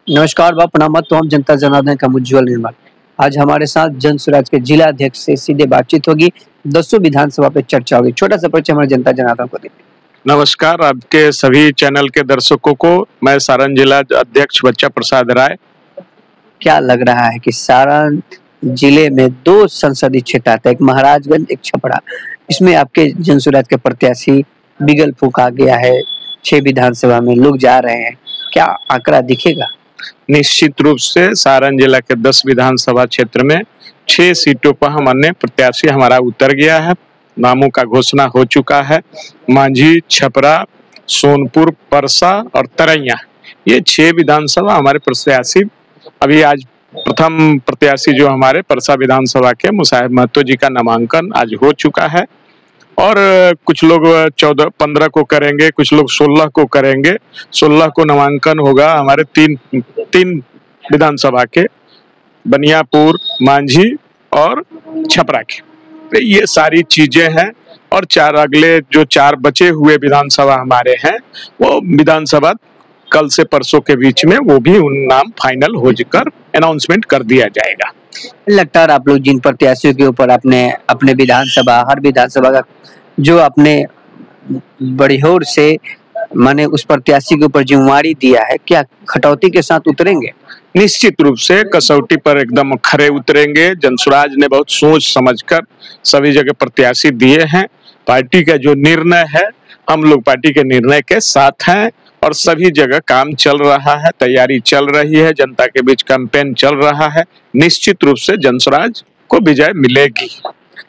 नमस्कार व प्रणाम तो हम जनता जनार्दन का उज्ज्वल निर्माण। आज हमारे साथ जन स्वराज के जिला अध्यक्ष से सीधे बातचीत होगी। 10 विधानसभा पे चर्चा होगी। छोटा सा परिचय हमारे जनता जनार्दन को देंगे। नमस्कार, आपके सभी चैनल के दर्शकों को मैं सारण जिला अध्यक्ष बच्चा प्रसाद राय। क्या लग रहा है कि सारण जिले में 2 संसदीय क्षेत्र आते हैं, एक महाराजगंज एक छपरा। इसमें आपके जन स्वराज के प्रत्याशी बिगल फूका गया है। 6 विधानसभा में लोग जा रहे हैं, क्या आंकड़ा दिखेगा? निश्चित रूप से सारण जिला के 10 विधानसभा क्षेत्र में 6 सीटों पर हमारे प्रत्याशी हमारा उतर गया है। नामों का घोषणा हो चुका है। मांझी, छपरा, सोनपुर, परसा और तरैया, ये 6 विधानसभा हमारे प्रत्याशी। अभी आज प्रथम प्रत्याशी जो हमारे परसा विधानसभा के मुसाहिब महतो जी का नामांकन आज हो चुका है और कुछ लोग 14-15 को करेंगे, कुछ लोग 16 को करेंगे। 16 को नामांकन होगा हमारे तीन विधानसभा के, बनियापुर, मांझी और छपरा के। तो ये सारी चीजें हैं और 4 अगले जो 4 बचे हुए विधानसभा हमारे हैं, वो विधानसभा कल से परसों के बीच में वो भी उन नाम फाइनल हो जाकर अनाउंसमेंट कर दिया जाएगा। लगता है आप लोग जिन प्रत्याशियों के ऊपर आपने अपने विधानसभा हर विधानसभा का जो आपने बड़ियोर से माने उस प्रत्याशी के ऊपर जिम्मेवारी दिया है, क्या खटौती के साथ उतरेंगे? निश्चित रूप से कसौटी पर एकदम खरे उतरेंगे। जनसुराज ने बहुत सोच समझकर सभी जगह प्रत्याशी दिए हैं। पार्टी का जो निर्णय है, हम लोग पार्टी के निर्णय के साथ हैं और सभी जगह काम चल रहा है, तैयारी चल रही है, जनता के बीच कैंपेन चल रहा है। निश्चित रूप से जनसुराज को विजय मिलेगी।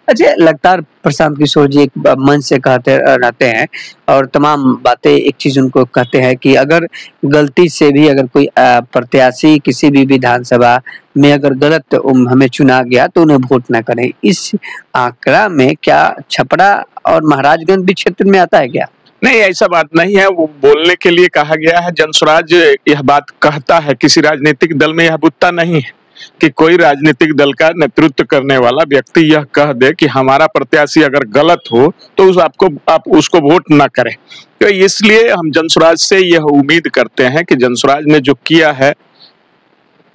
अच्छा, लगातार प्रशांत किशोर जी एक मंच से कहते रहते हैं और तमाम बातें एक चीज उनको कहते हैं कि अगर गलती से भी अगर कोई प्रत्याशी किसी भी विधानसभा में अगर गलत हमें चुना गया तो उन्हें वोट न करें। इस आंकड़ा में क्या छपरा और महाराजगंज भी क्षेत्र में आता है क्या? नहीं, ऐसा बात नहीं है। वो बोलने के लिए कहा गया है। जनसुराज यह बात कहता है, किसी राजनीतिक दल में यह बुत्ता नहीं है कि कोई राजनीतिक दल का नेतृत्व करने वाला व्यक्ति यह कह दे कि हमारा प्रत्याशी अगर गलत हो तो आप उसको वोट ना करें। तो इसलिए हम जनसुराज से यह उम्मीद करते हैं कि जनसुराज ने जो किया है,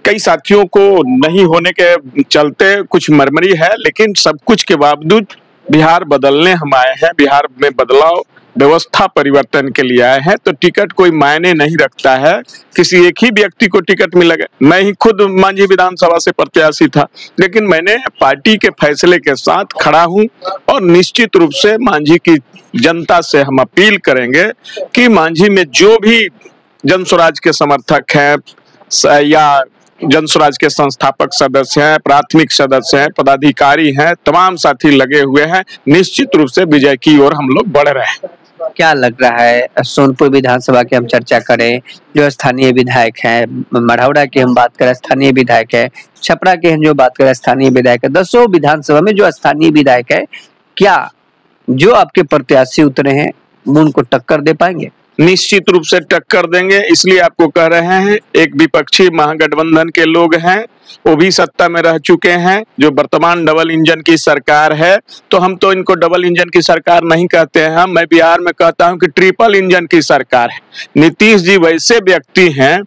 कई साथियों को नहीं होने के चलते कुछ मरमरी है, लेकिन सब कुछ के बावजूद बिहार बदलने हम आए हैं। बिहार में बदलाव, व्यवस्था परिवर्तन के लिए आए हैं। तो टिकट कोई मायने नहीं रखता है, किसी एक ही व्यक्ति को टिकट मिलेगा। मैं ही खुद मांझी विधानसभा से प्रत्याशी था, लेकिन मैंने पार्टी के फैसले के साथ खड़ा हूं और निश्चित रूप से मांझी की जनता से हम अपील करेंगे कि मांझी में जो भी जनसुराज के समर्थक हैं या जनसुराज के संस्थापक सदस्य हैं, प्राथमिक सदस्य हैं, पदाधिकारी हैं, तमाम साथी लगे हुए हैं। निश्चित रूप से विजय की ओर हम लोग बढ़ रहे हैं। क्या लग रहा है, सोनपुर विधानसभा की हम चर्चा करें, जो स्थानीय विधायक हैं, मढ़ौरा की हम बात करें स्थानीय विधायक है, छपरा के हम जो बात करें स्थानीय विधायक है, 10 विधानसभा में जो स्थानीय विधायक है, क्या जो आपके प्रत्याशी उतरे हैं वो उनको टक्कर दे पाएंगे? निश्चित रूप से टक्कर देंगे। इसलिए आपको कह रहे हैं, एक विपक्षी महागठबंधन के लोग हैं, वो भी सत्ता में रह चुके हैं। जो वर्तमान डबल इंजन की सरकार है, तो हम तो इनको डबल इंजन की सरकार नहीं कहते हैं। मैं बिहार में कहता हूं कि ट्रिपल इंजन की सरकार है। नीतीश जी वैसे व्यक्ति हैं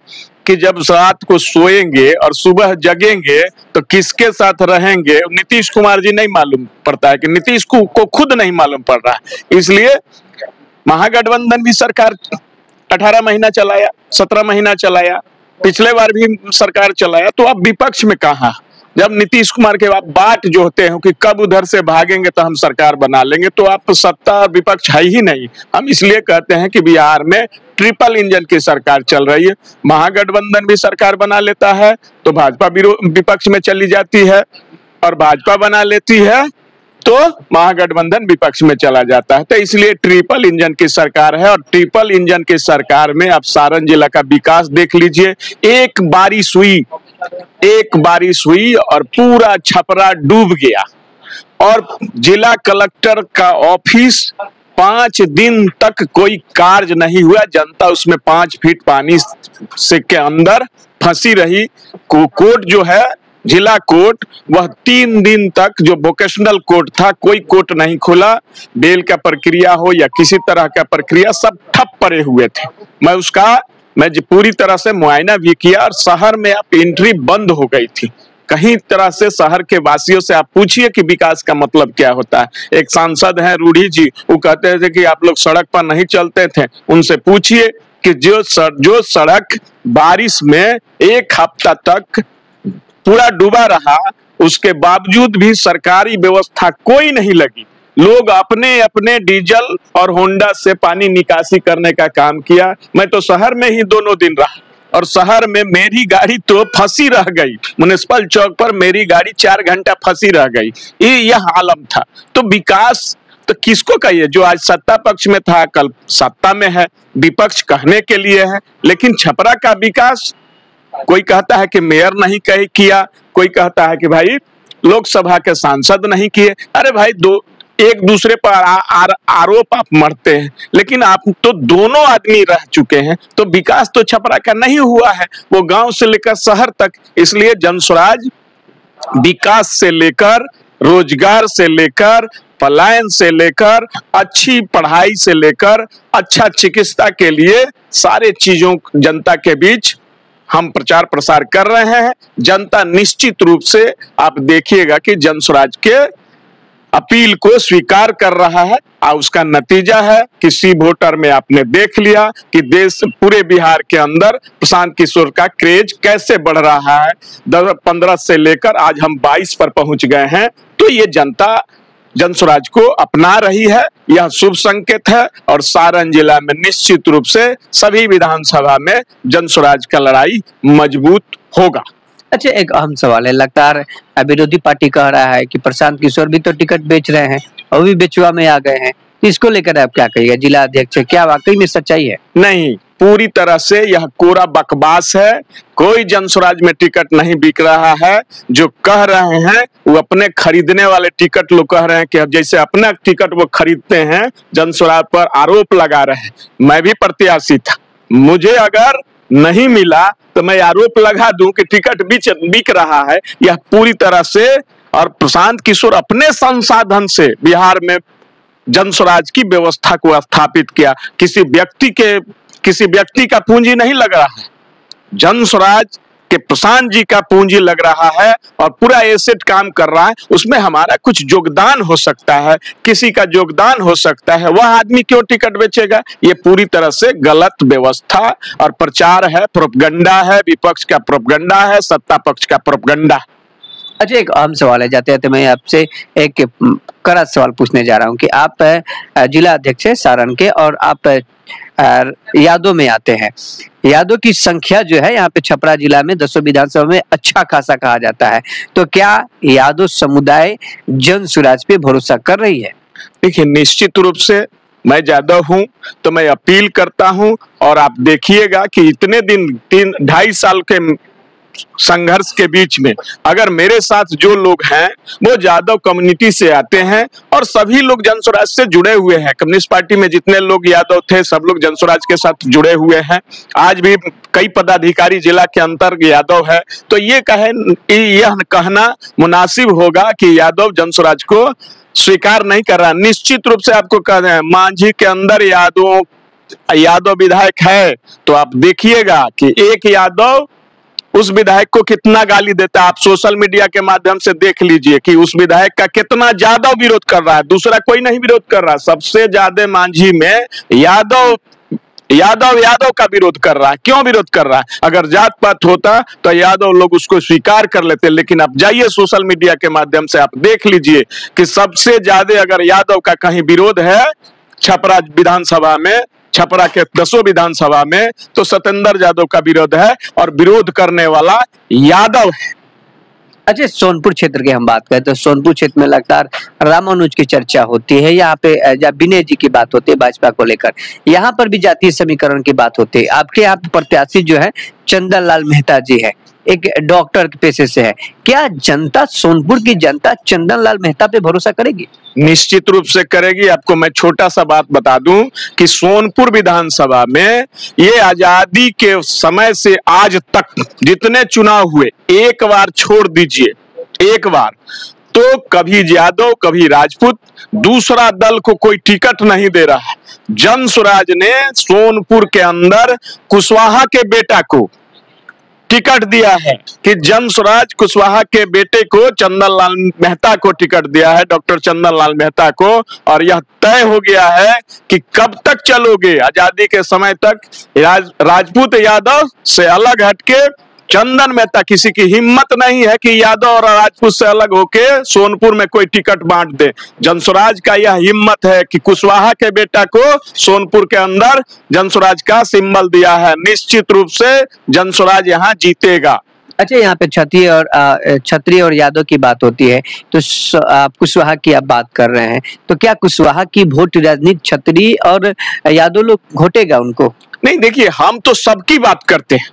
कि जब रात को सोएंगे और सुबह जगेंगे तो किसके साथ रहेंगे नीतीश कुमार जी नहीं मालूम पड़ता है, कि नीतीश को खुद नहीं मालूम पड़ रहा। इसलिए महागठबंधन भी सरकार 18 महीना चलाया, 17 महीना चलाया, पिछले बार भी सरकार चलाया, तो अब विपक्ष में कहां? जब नीतीश कुमार के आप बाट जोहते हो कि कब उधर से भागेंगे तो हम सरकार बना लेंगे, तो आप सत्ता विपक्ष है ही नहीं। हम इसलिए कहते हैं कि बिहार में ट्रिपल इंजन की सरकार चल रही है। महागठबंधन भी सरकार बना लेता है तो भाजपा विपक्ष में चली जाती है, और भाजपा बना लेती है तो महागठबंधन विपक्ष में चला जाता है। तो इसलिए ट्रिपल इंजन की सरकार है और ट्रिपल इंजन की सरकार में आप सारण जिला का विकास देख लीजिए। एक बारिश हुई और पूरा छपरा डूब गया और जिला कलेक्टर का ऑफिस 5 दिन तक कोई कार्य नहीं हुआ। जनता उसमें 5 फीट पानी से के अंदर फंसी रही। कोर्ट जो है, जिला कोर्ट, वह 3 दिन तक जो वोकेशनल कोर्ट था, कोई कोर्ट नहीं खुला। बेल का प्रक्रिया हो या किसी तरह का प्रक्रिया, सब ठप पड़े हुए थे। मैं उसका मैं पूरी तरह से मुआयना भी किया और शहर में अब एंट्री बंद हो गई थी। कहीं तरह से शहर के वासियों से आप पूछिए कि विकास का मतलब क्या होता है। एक सांसद हैं रूढ़ी जी, वो कहते थे कि आप लोग सड़क पर नहीं चलते थे। उनसे पूछिए कि जो सड़क बारिश में एक हफ्ता तक पूरा डूबा रहा, उसके बावजूद भी सरकारी व्यवस्था कोई नहीं लगी। लोग अपने अपने डीजल और होंडा से पानी निकासी करने का काम किया। मैं तो शहर में ही दोनों दिन रहा और शहर में मेरी गाड़ी तो फंसी रह गई। म्युनिसिपल चौक पर मेरी गाड़ी 4 घंटा फंसी रह गई। यह आलम था। तो विकास तो किसको कहिए? जो आज सत्ता पक्ष में था कल सत्ता में है। विपक्ष कहने के लिए है, लेकिन छपरा का विकास कोई कहता है कि मेयर नहीं किया, कोई कहता है कि भाई लोकसभा के सांसद नहीं किए। अरे भाई, एक दूसरे पर आरोप आप मरते हैं, लेकिन आप तो दोनों आदमी रह चुके हैं। तो विकास तो छपरा का नहीं हुआ है, वो गांव से लेकर शहर तक। इसलिए जनस्वराज विकास से लेकर, रोजगार से लेकर, पलायन से लेकर, अच्छी पढ़ाई से लेकर, अच्छा चिकित्सा के लिए सारे चीजों जनता के बीच हम प्रचार प्रसार कर रहे हैं। जनता निश्चित रूप से आप देखिएगा कि जनस्वराज के अपील को स्वीकार कर रहा है और उसका नतीजा है किसी वोटर में आपने देख लिया कि देश पूरे बिहार के अंदर प्रशांत किशोर का क्रेज कैसे बढ़ रहा है। 15 से लेकर आज हम 22 पर पहुंच गए हैं। तो ये जनता जनस्वराज को अपना रही है, यह शुभ संकेत है। और सारण जिला में निश्चित रूप से सभी विधानसभा में जनस्वराज का लड़ाई मजबूत होगा। अच्छा, एक अहम सवाल है। लगातार विरोधी पार्टी कह रहा है कि प्रशांत किशोर भी तो टिकट बेच रहे हैं और भी बेचुआ में आ गए हैं। इसको लेकर आप क्या कहिएगा? जिला अध्यक्ष, क्या वाकई में सच्चाई है? नहीं, पूरी तरह से यह कोरा बकवास है। कोई जनस्वराज में टिकट नहीं बिक रहा है। जो कह रहे हैं वो अपने खरीदने वाले टिकट लोग कह रहे हैं कि जैसे अपना टिकट वो खरीदते हैं, जनस्वराज पर आरोप लगा रहे हैं। मैं भी प्रत्याशी था, मुझे अगर नहीं मिला तो मैं आरोप लगा दूं कि टिकट बिक रहा है। यह पूरी तरह से, और प्रशांत किशोर अपने संसाधन से बिहार में जनस्वराज की व्यवस्था को स्थापित किया। किसी व्यक्ति का पूंजी नहीं लग रहा है, जनस्वराज के प्रशांत जी का पूंजी लग रहा है और पूरा एसेट काम कर रहा है। उसमें हमारा कुछ योगदान हो सकता है, किसी का योगदान हो सकता है। वह आदमी क्यों टिकट बेचेगा? ये पूरी तरह से गलत व्यवस्था और प्रचार है, प्रोपगंडा है। विपक्ष का प्रोपगंडा है, सत्ता पक्ष का प्रोपगंडा। अच्छा, एक अहम सवाल है। जाते जाते मैं आपसे एक कड़ा सवाल पूछने जा रहा हूँ कि आप जिला अध्यक्ष है सारण के और आप यादव में आते हैं। यादव की संख्या जो है यहाँ पे छपरा जिला में 10 विधानसभा में अच्छा खासा कहा जाता है। तो क्या यादव समुदाय जनस्वराज पे भरोसा कर रही है? देखिए, निश्चित रूप से मैं यादव हूं तो मैं अपील करता हूं। और आप देखिएगा कि इतने दिन 2.5 साल के संघर्ष के बीच में अगर मेरे साथ जो लोग हैं वो यादव कम्युनिटी से आते हैं और सभी लोग जनस्वराज से जुड़े हुए हैं। कम्युनिस्ट पार्टी में जितने लोग यादव थे सब लोग जनस्वराज के साथ जुड़े हुए हैं। आज भी कई पदाधिकारी जिला के अंतर यादव है। तो यह कहना मुनासिब होगा कि यादव जनस्वराज को स्वीकार नहीं कर रहा। निश्चित रूप से आपको कह रहे हैं मांझी के अंदर यादव विधायक है, तो आप देखिएगा कि एक यादव उस विधायक को कितना गाली देता है। आप सोशल मीडिया के माध्यम से देख लीजिए कि उस विधायक का कितना ज्यादा विरोध कर रहा है, दूसरा कोई नहीं विरोध कर रहा। सबसे ज्यादा मांझी में यादव का विरोध कर रहा है। क्यों विरोध कर रहा है? अगर जात पात होता तो यादव लोग उसको स्वीकार कर लेते, लेकिन आप जाइए सोशल मीडिया के माध्यम से आप देख लीजिए कि सबसे ज्यादा अगर यादव का कहीं विरोध है छपरा विधानसभा में, छपरा के 10 विधानसभा में, तो सत्येंद्र यादव का विरोध है और विरोध करने वाला यादव है। अच्छा, सोनपुर क्षेत्र की हम बात करें तो सोनपुर क्षेत्र में लगातार रामानुज की चर्चा होती है। यहाँ पे विनय जी की बात होती है भाजपा को लेकर, यहाँ पर भी जातीय समीकरण की बात होती है। आपके यहाँ प्रत्याशी जो है चंदन लाल मेहता जी है, एक डॉक्टर के पेशे से है। क्या जनता, सोनपुर की जनता चंदन लाल मेहता पे भरोसा करेगी? निश्चित रूप से करेगी। आपको मैं छोटा सा बात बता दूं कि सोनपुर विधानसभा में ये आजादी के समय से आज तक जितने चुनाव हुए, एक बार छोड़ दीजिए, एक बार तो कभी यादव कभी राजपूत, दूसरा दल को कोई टिकट नहीं दे रहा है। जन स्वराज ने सोनपुर के अंदर कुशवाहा के बेटा को टिकट दिया है कि जन स्वराज कुशवाहा के बेटे को चंदन लाल मेहता को टिकट दिया है, डॉक्टर चंदन लाल मेहता को। और यह तय हो गया है कि कब तक चलोगे, आजादी के समय तक राजपूत यादव से अलग हटके चंदन मेहता, किसी की हिम्मत नहीं है कि यादव और राजपूत से अलग होके सोनपुर में कोई टिकट बांट दे। जनस्वराज का यह हिम्मत है कि कुशवाहा के बेटा को सोनपुर के अंदर जनस्वराज का सिंबल दिया है। निश्चित रूप से जनस्वराज यहाँ जीतेगा। अच्छा, यहाँ पे क्षत्रिय और यादव की बात होती है, तो कुशवाहा की आप बात कर रहे हैं, तो क्या कुशवाहा की वोट राजनीति क्षत्रिय और यादव लोग घोटेगा उनको? नहीं, देखिए, हम तो सबकी बात करते हैं,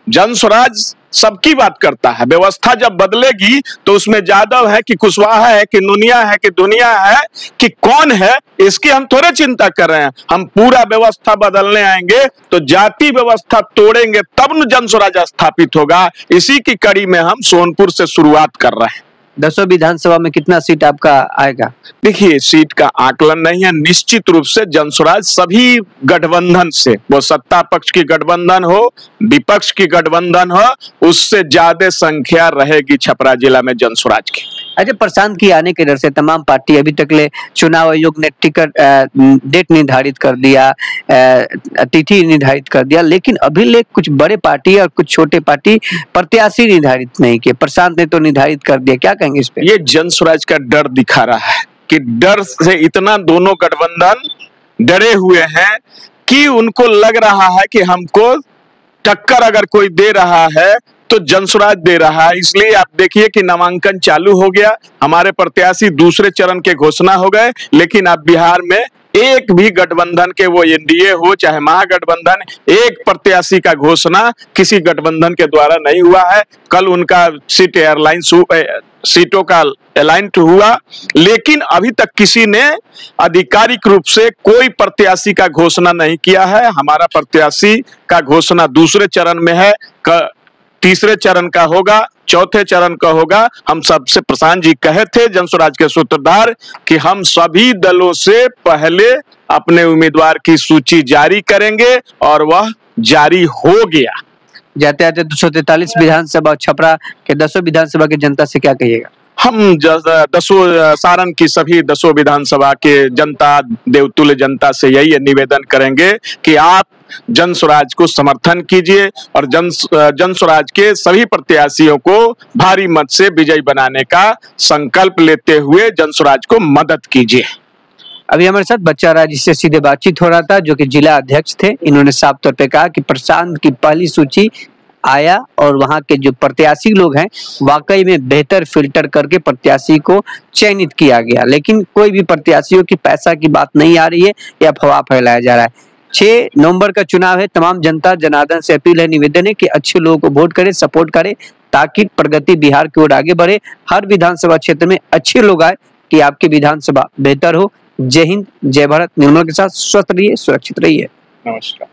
जन स्वराज सबकी बात करता है। व्यवस्था जब बदलेगी तो उसमें यादव है कि कुशवाहा है कि नुनिया है कि दुनिया है कि कौन है, इसकी हम थोड़े चिंता कर रहे हैं। हम पूरा व्यवस्था बदलने आएंगे तो जाति व्यवस्था तोड़ेंगे तब न जन स्वराज स्थापित होगा। इसी की कड़ी में हम सोनपुर से शुरुआत कर रहे हैं। 10 विधानसभा में कितना सीट आपका आएगा? देखिए, सीट का आकलन नहीं है, निश्चित रूप से जनस्वराज सभी गठबंधन से, वो सत्ता पक्ष की गठबंधन हो विपक्ष की गठबंधन हो, उससे ज्यादा संख्या रहेगी छपरा जिला में जनस्वराज की। अच्छा, प्रशांत की आने के डर से तमाम पार्टी अभी तक ले चुनाव आयोग ने टिकट डेट निर्धारित कर दिया, तिथि निर्धारित कर दिया, लेकिन अभी ले कुछ बड़े पार्टी और कुछ छोटे पार्टी प्रत्याशी निर्धारित नहीं किए। प्रशांत ने तो निर्धारित कर दिया, क्या कहेंगे इस पे? ये जनस्वराज का डर दिखा रहा है कि डर से इतना दोनों गठबंधन डरे हुए हैं कि उनको लग रहा है कि हमको टक्कर अगर कोई दे रहा है तो जनस्वराज दे रहा है। इसलिए आप देखिए कि नामांकन चालू हो गया, हमारे प्रत्याशी दूसरे चरण के घोषणा हो गए, लेकिन अब बिहार में एक भी गठबंधन के, वो एनडीए हो चाहे महागठबंधन, एक प्रत्याशी का घोषणा किसी गठबंधन के द्वारा नहीं हुआ है। कल उनका सीटों का अलाइंट हुआ, लेकिन अभी तक किसी ने आधिकारिक रूप से कोई प्रत्याशी का घोषणा नहीं किया है। हमारा प्रत्याशी का घोषणा दूसरे चरण में है, तीसरे चरण का होगा, चौथे चरण का होगा। हम सबसे प्रशांत जी कहे थे, जनस्वराज के सूत्रधार, कि हम सभी दलों से पहले अपने उम्मीदवार की सूची जारी करेंगे और वह जारी हो गया। जाते जाते 243 विधानसभा छपरा के 10 विधानसभा की जनता से क्या कहिएगा? हम 10 सारण की सभी 10 विधानसभा के जनता, देवतुल्य जनता से यही निवेदन करेंगे कि आप जनस्वराज को समर्थन कीजिए और जनस्वराज के सभी प्रत्याशियों को भारी मत से विजयी बनाने का संकल्प लेते हुए जनस्वराज को मदद कीजिए। अभी हमारे साथ बच्चा राज, जिससे सीधे बातचीत हो रहा था, जो कि जिला अध्यक्ष थे। इन्होंने साफ तौर पे कहा कि प्रशांत की पहली सूची आया और वहां के जो प्रत्याशी लोग हैं वाकई में बेहतर फिल्टर करके प्रत्याशी को चयनित किया गया, लेकिन कोई भी प्रत्याशियों की पैसा की बात नहीं आ रही है या अफवाह फैलाया जा रहा है। 6 नवंबर का चुनाव है, तमाम जनता जनार्दन से अपील है, निवेदन है कि अच्छे लोगों को वोट करें, सपोर्ट करें, ताकि प्रगति बिहार की ओर आगे बढ़े। हर विधानसभा क्षेत्र में अच्छे लोग आए कि आपकी विधानसभा बेहतर हो। जय हिंद, जय भारत। निर्मल के साथ स्वस्थ रहिए, सुरक्षित रहिए। नमस्कार।